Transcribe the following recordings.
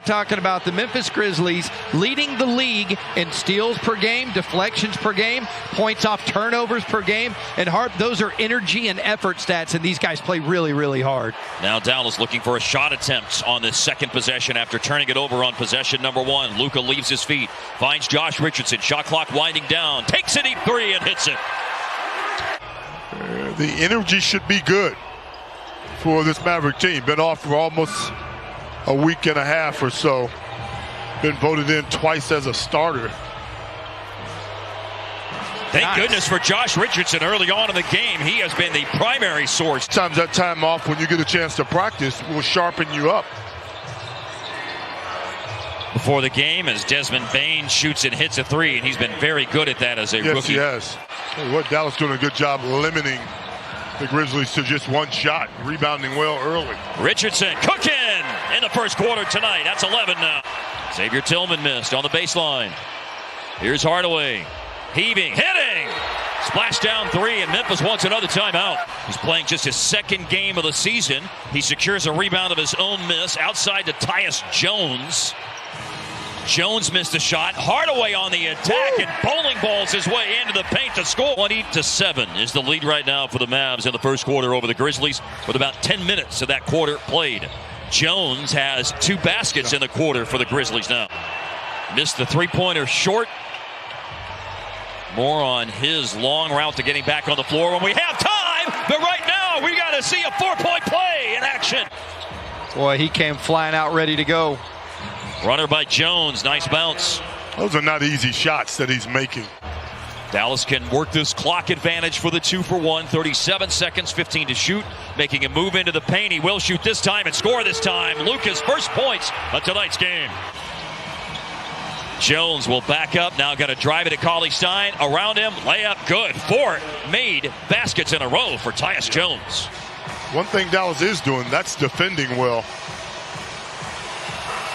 Talking about the Memphis Grizzlies leading the league in steals per game, deflections per game, points off turnovers per game, and those are energy and effort stats, and these guys play really, really hard. Now Dallas looking for a shot attempt on this second possession after turning it over on possession number one. Luka leaves his feet, finds Josh Richardson, shot clock winding down, takes a deep three and hits it. The energy should be good for this Maverick team. Been off for almost a week and a half or so. Been voted in twice as a starter. Thank goodness for Josh Richardson early on in the game. He has been the primary source. Sometimes that time off when you get a chance to practice will sharpen you up. Before the game, as Desmond Bane shoots and hits a three, and he's been very good at that as a rookie. Yes, he has. What Dallas doing a good job limiting the Grizzlies to just one shot, rebounding well early. Richardson cooking in the first quarter tonight. That's 11 now. Xavier Tillman missed on the baseline. Here's Hardaway. Heaving, hitting. Splashdown three, and Memphis wants another timeout. He's playing just his second game of the season. He secures a rebound of his own miss outside to Tyus Jones. Jones missed a shot. Hardaway on the attack and bowling balls his way into the paint to score. 20-7 is the lead right now for the Mavs in the first quarter over the Grizzlies with about 10 minutes of that quarter played. Jones has 2 baskets in the quarter for the Grizzlies now. Missed the three-pointer short. More on his long route to getting back on the floor when we have time. But right now we got to see a 4-point play in action. Boy, he came flying out ready to go. Runner by Jones, nice bounce. Those are not easy shots that he's making. Dallas can work this clock advantage for the 2-for-1. 37 seconds, 15 to shoot. Making a move into the paint. He will shoot this time and score this time. Luka's first points of tonight's game. Jones will back up. Now got to drive it at Cauley-Stein. Around him, layup good. 4 made baskets in a row for Tyus Jones. One thing Dallas is doing, that's defending well.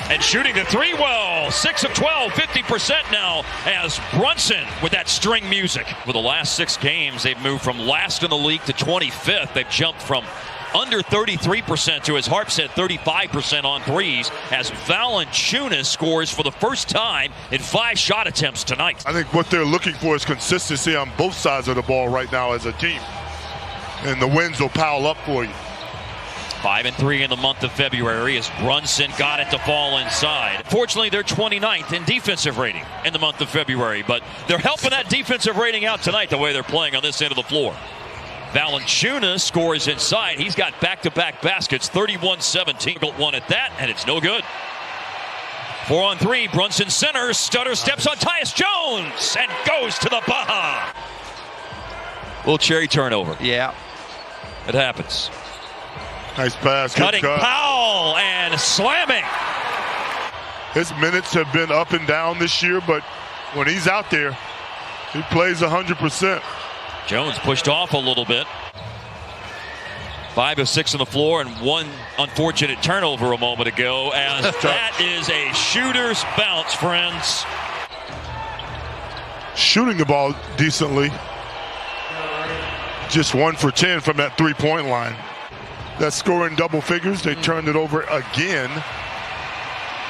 And shooting the three well. 6 of 12, 50% now as Brunson with that string music. For the last 6 games, they've moved from last in the league to 25th. They've jumped from under 33% to, as Harp said, 35% on threes as Valanciunas scores for the first time in 5 shot attempts tonight. I think what they're looking for is consistency on both sides of the ball right now as a team. And the wins will pile up for you. 5-3 in the month of February as Brunson got it to fall inside. Fortunately, they're 29th in defensive rating in the month of February, but they're helping that defensive rating out tonight the way they're playing on this end of the floor. Valanciunas scores inside. He's got back-to-back baskets, 31-17. One at that, and it's no good. 4-on-3, Brunson centers, stutter steps on Tyus Jones, and goes to the Baja. Little cherry turnover. Yeah. It happens. Nice pass. Cutting Powell and slamming. His minutes have been up and down this year, but when he's out there, he plays 100%. Jones pushed off a little bit. 5 of 6 on the floor and 1 unfortunate turnover a moment ago as that is a shooter's bounce, friends. Shooting the ball decently. Just 1 for 10 from that three-point line. That scoring double figures. They turned it over again.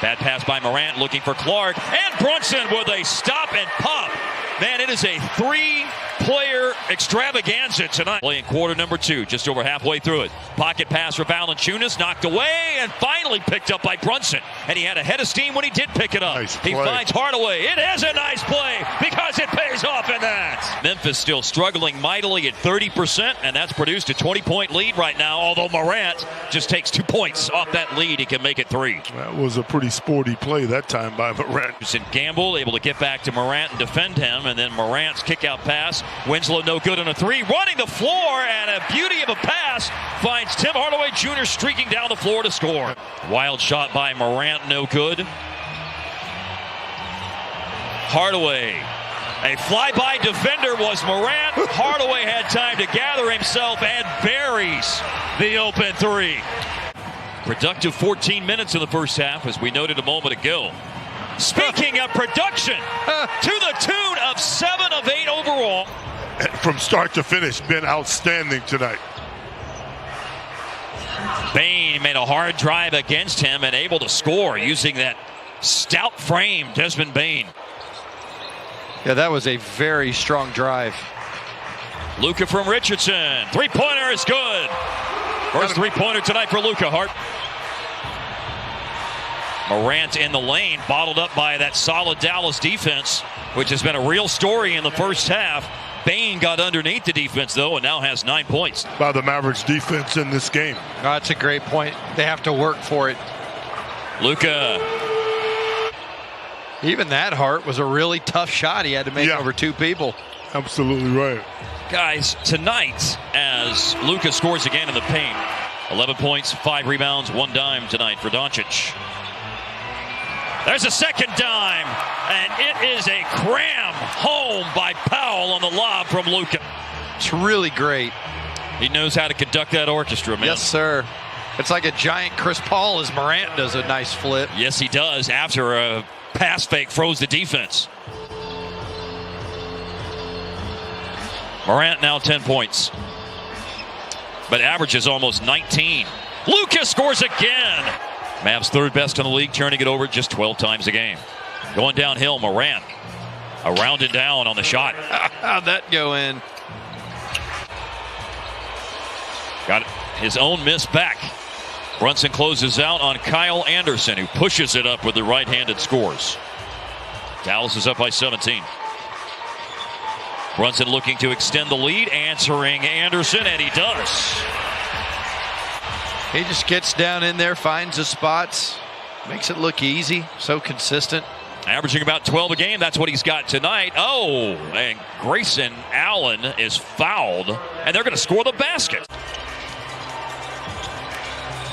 Bad pass by Morant looking for Clark. And Brunson with a stop and pop. Man, it is a 3-player extravaganza tonight. Playing quarter number 2, just over halfway through it. Pocket pass for Valanciunas, knocked away and finally picked up by Brunson. And he had a head of steam when he did pick it up. Nice he play. finds Hardaway. It is a nice play because it pays off in that. Memphis still struggling mightily at 30%, and that's produced a 20-point lead right now, although Morant just takes 2 points off that lead. He can make it 3. That was a pretty sporty play that time by Morant. Gamble able to get back to Morant and defend him, and then Morant's kick-out pass. Winslow no good on a 3. Running the floor, and a beauty of a pass finds Tim Hardaway Jr. streaking down the floor to score. Wild shot by Morant, no good. Hardaway. A flyby defender was Morant. Hardaway had time to gather himself and buries the open 3. Productive 14 minutes in the first half, as we noted a moment ago. Speaking of production, to the tune of 7 of 8 overall. From start to finish, been outstanding tonight. Bane made a hard drive against him and able to score using that stout frame, Desmond Bane. Yeah, that was a very strong drive. Luka from Richardson. Three-pointer is good. First three-pointer tonight for Luka, Hart. Morant in the lane, bottled up by that solid Dallas defense, which has been a real story in the first half. Bane got underneath the defense, though, and now has 9 points. By the Mavericks defense in this game. Oh, that's a great point. They have to work for it. Luka. Even that, Hart, was a really tough shot he had to make over two people. Absolutely right. Guys, tonight, as Luka scores again in the paint, 11 points, 5 rebounds, 1 dime tonight for Doncic. There's a second dime, and it is a cram home by Powell on the lob from Luka. It's really great. He knows how to conduct that orchestra, man. Yes, sir. It's like a giant Chris Paul as Morant does a nice flip. Yes, he does, after a pass fake froze the defense. Morant now 10 points, but averages almost 19. Luka scores again. Mavs third best in the league, turning it over just 12 times a game. Going downhill, Morant. Around and down on the shot. How'd that go in? Got his own miss back. Brunson closes out on Kyle Anderson, who pushes it up with the right-handed scores. Dallas is up by 17. Brunson looking to extend the lead, answering Anderson, and he does. He just gets down in there, finds the spots, makes it look easy, so consistent. Averaging about 12 a game. That's what he's got tonight. Oh, and Grayson Allen is fouled, and they're going to score the basket.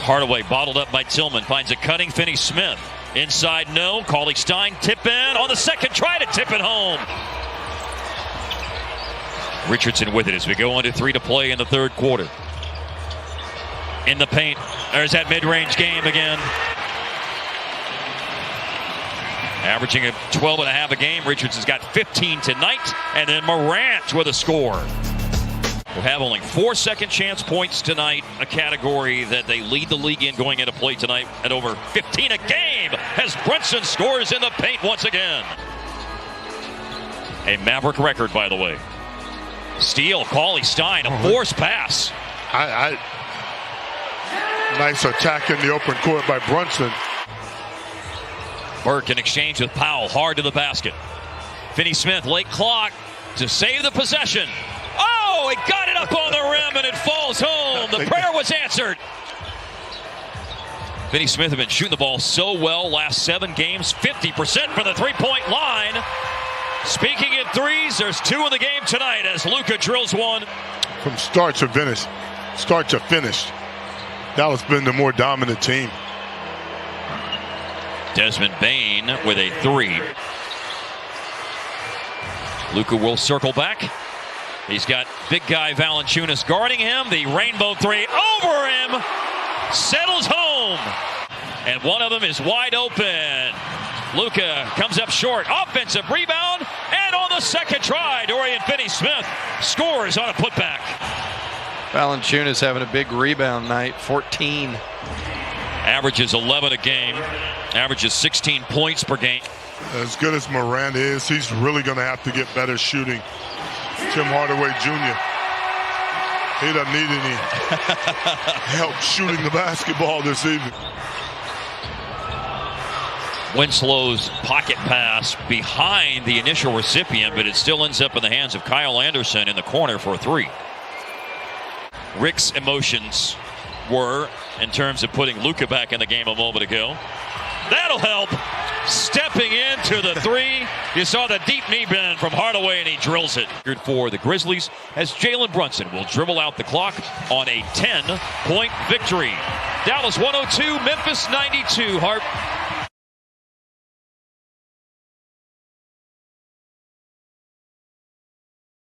Hardaway bottled up by Tillman. Finds a cutting Finney-Smith. Inside, no. Cauley-Stein tip in on the second try to tip it home. Richardson with it as we go into 3 to play in the third quarter. In the paint. There's that mid-range game again. Averaging a 12.5 a game. Richardson's got 15 tonight. And then Morant with a score. Will have only 4 second chance points tonight, a category that they lead the league in going into play tonight at over 15 a game as Brunson scores in the paint once again. A Maverick record, by the way. Steal, Cauley-Stein, a force pass. Nice attack in the open court by Brunson. Burke in exchange with Powell, hard to the basket. Finney-Smith, late clock to save the possession. Oh, he got it up on the rim and it falls home. The prayer was answered. Finney-Smith have been shooting the ball so well last 7 games, 50% from the three-point line. Speaking in threes, there's 2 in the game tonight as Luka drills one. From start to finish. Start to finish. Dallas been the more dominant team. Desmond Bane with a 3. Luka will circle back. He's got big guy Valanciunas guarding him. The rainbow 3 over him. Settles home. And one of them is wide open. Luka comes up short. Offensive rebound. And on the second try, Dorian Finney-Smith scores on a putback. Valanciunas having a big rebound night, 14. Averages 11 a game. Averages 16 points per game. As good as Morant is, he's really going to have to get better shooting. Tim Hardaway Jr. He doesn't need any help shooting the basketball this evening. Winslow's pocket pass behind the initial recipient, but it still ends up in the hands of Kyle Anderson in the corner for a 3. Rick's emotions were in terms of putting Luka back in the game a moment ago. That'll help. Stepping into the 3. You saw the deep knee bend from Hardaway, and he drills it. For the Grizzlies, as Jalen Brunson will dribble out the clock on a 10-point victory. Dallas 102, Memphis 92. Hart.